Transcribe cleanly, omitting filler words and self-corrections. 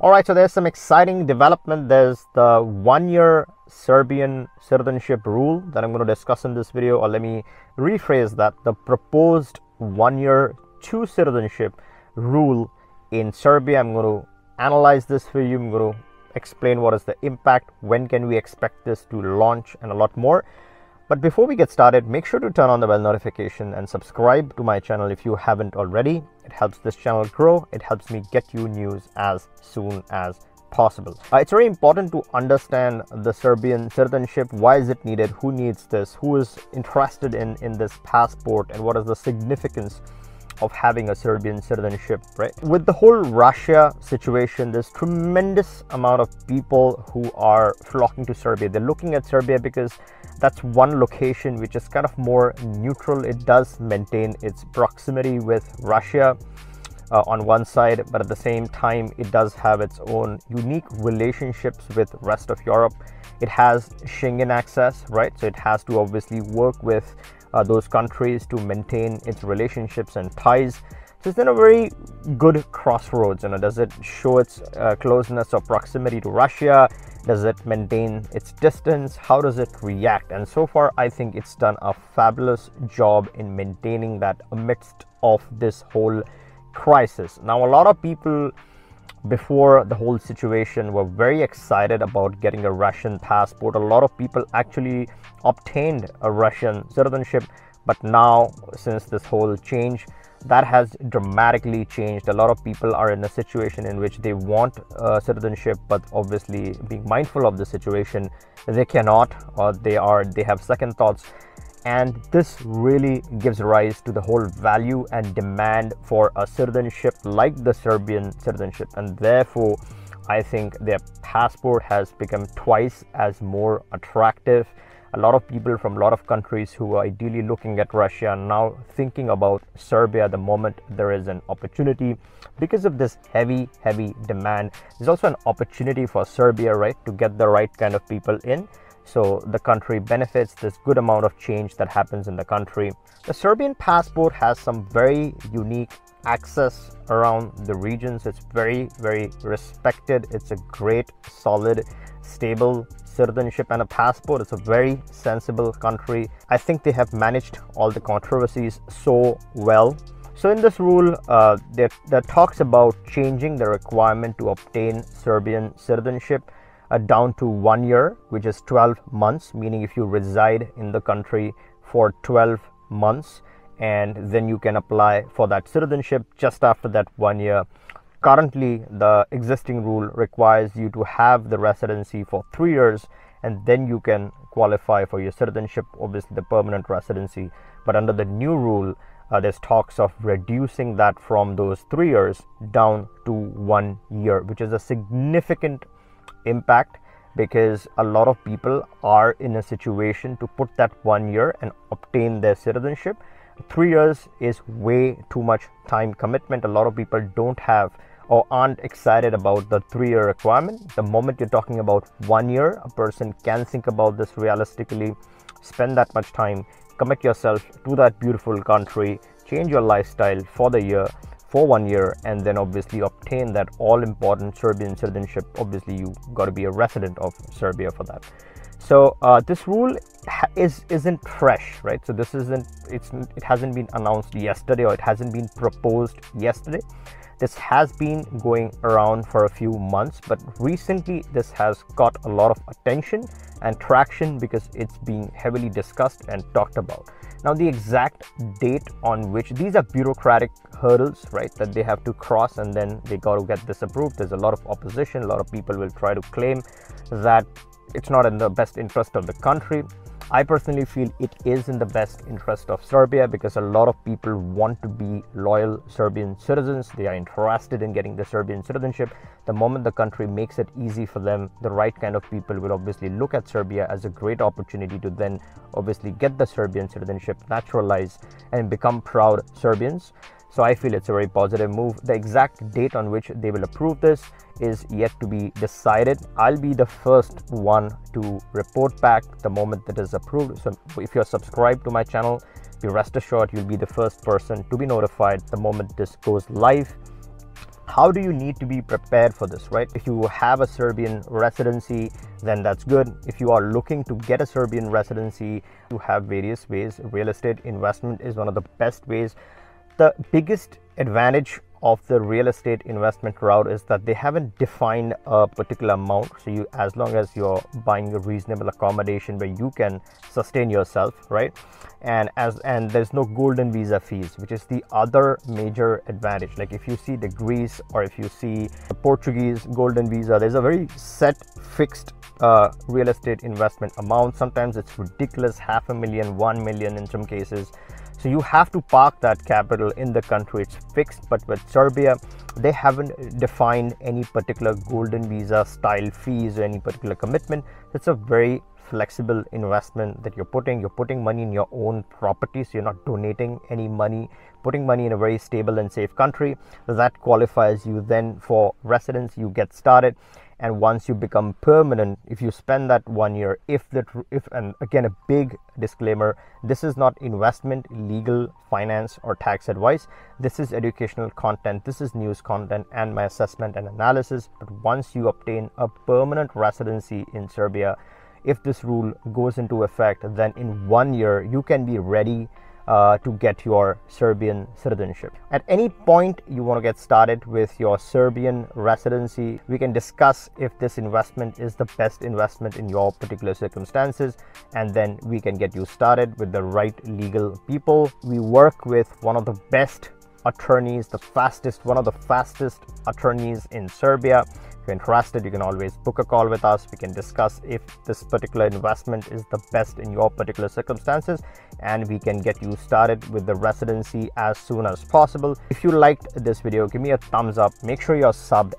All right, so there's some exciting development. There's the 1-year Serbian citizenship rule that I'm going to discuss in this video, or let me rephrase that, the proposed 1-year 2 citizenship rule in Serbia. I'm going to analyze this for you. I'm going to explain what is the impact, when can we expect this to launch, and a lot more. But before we get started, make sure to turn on the bell notification and subscribe to my channel if you haven't already. It helps this channel grow. It helps me get you news as soon as possible. It's very important to understand the Serbian citizenship. Why is it needed? Who needs this? Who is interested in this passport? And what is the significance of having a Serbian citizenship, right? With the whole Russia situation, there's tremendous amount of people who are flocking to Serbia. They're looking at Serbia because that's one location which is kind of more neutral. It does maintain its proximity with Russia on one side, but at the same time, it does have its own unique relationships with rest of Europe. It has Schengen access, right? So it has to obviously work with those countries to maintain its relationships and ties. So it's in a very good crossroads. Does it show its closeness or proximity to Russia? Does it maintain its distance? How does it react? And so far, I think it's done a fabulous job in maintaining that amidst of this whole crisis. Now, a lot of people before the whole situation were very excited about getting a Russian passport. A lot of people actually obtained a Russian citizenship, but now, since this whole change, that has dramatically changed. A lot of people are in a situation in which they want citizenship, but obviously being mindful of the situation, they cannot, or they have second thoughts. And this really gives rise to the whole value and demand for a citizenship like the Serbian citizenship. And therefore, I think their passport has become twice as more attractive. A lot of people from a lot of countries who are ideally looking at Russia are now thinking about Serbia the moment there is an opportunity. Because of this heavy demand, there's also an opportunity for Serbia, right, to get the right kind of people in. So the country benefits this good amount of change that happens in the country. The Serbian passport has some very unique access around the regions. It's very respected. It's a great, solid, stable citizenship and a passport. It's a very sensible country. I think they have managed all the controversies so well. So in this rule, there talks about changing the requirement to obtain Serbian citizenship down to 1 year, which is 12 months, meaning if you reside in the country for 12 months, and then you can apply for that citizenship just after that 1 year. Currently, the existing rule requires you to have the residency for 3 years, and then you can qualify for your citizenship, obviously the permanent residency. But under the new rule, there's talks of reducing that from those 3 years down to 1 year, which is a significant impact, because a lot of people are in a situation to put that 1 year and obtain their citizenship. 3 years is way too much time commitment. A lot of people don't have or aren't excited about the 3-year requirement. The moment you're talking about 1 year, a person can think about this realistically, spend that much time, commit yourself to that beautiful country, change your lifestyle for the year, for 1 year, and then obviously obtain that all important Serbian citizenship. Obviously you got to be a resident of Serbia for that. So this rule isn't fresh, right? So this it hasn't been announced yesterday, or it hasn't been proposed yesterday. This has been going around for a few months, but recently this has got a lot of attention and traction because it's being heavily discussed and talked about. Now, the exact date on which, these are bureaucratic hurdles, right, that they have to cross, and then they got to get this approved. There's a lot of opposition. A lot of people will try to claim that it's not in the best interest of the country. I personally feel it is in the best interest of Serbia, because a lot of people want to be loyal Serbian citizens. They are interested in getting the Serbian citizenship. The moment the country makes it easy for them, the right kind of people will obviously look at Serbia as a great opportunity to then obviously get the Serbian citizenship, naturalize, and become proud Serbians. So I feel it's a very positive move. The exact date on which they will approve this is yet to be decided. I'll be the first one to report back the moment that is approved. So if you're subscribed to my channel, be rest assured you'll be the first person to be notified the moment this goes live. How do you need to be prepared for this, right? If you have a Serbian residency, then that's good. If you are looking to get a Serbian residency, you have various ways. Real estate investment is one of the best ways. The biggest advantage of the real estate investment route is that they haven't defined a particular amount. So you, as long as you're buying a reasonable accommodation where you can sustain yourself, right? And there's no golden visa fees, which is the other major advantage. Like if you see the Greece or if you see the Portuguese golden visa, there's a very set fixed real estate investment amount. Sometimes it's ridiculous, 500,000, 1 million in some cases. So you have to park that capital in the country, it's fixed. But with Serbia, they haven't defined any particular golden visa style fees or any particular commitment. It's a very flexible investment that you're putting money in your own property, so you're not donating any money, putting money in a very stable and safe country. So that qualifies you then for residence. You get started, and once you become permanent, if you spend that 1 year, and again, a big disclaimer, this is not investment, legal, finance or tax advice. This is educational content, this is news content and my assessment and analysis. But once you obtain a permanent residency in Serbia, if this rule goes into effect, then in 1 year you can be ready to get your Serbian citizenship. At any point you want to get started with your Serbian residency, we can discuss if this investment is the best investment in your particular circumstances, and then we can get you started with the right legal people. We work with one of the best attorneys, one of the fastest attorneys in Serbia. If you're interested, you can always book a call with us. We can discuss if this particular investment is the best in your particular circumstances, and we can get you started with the residency as soon as possible. If you liked this video, give me a thumbs up. Make sure you're subbed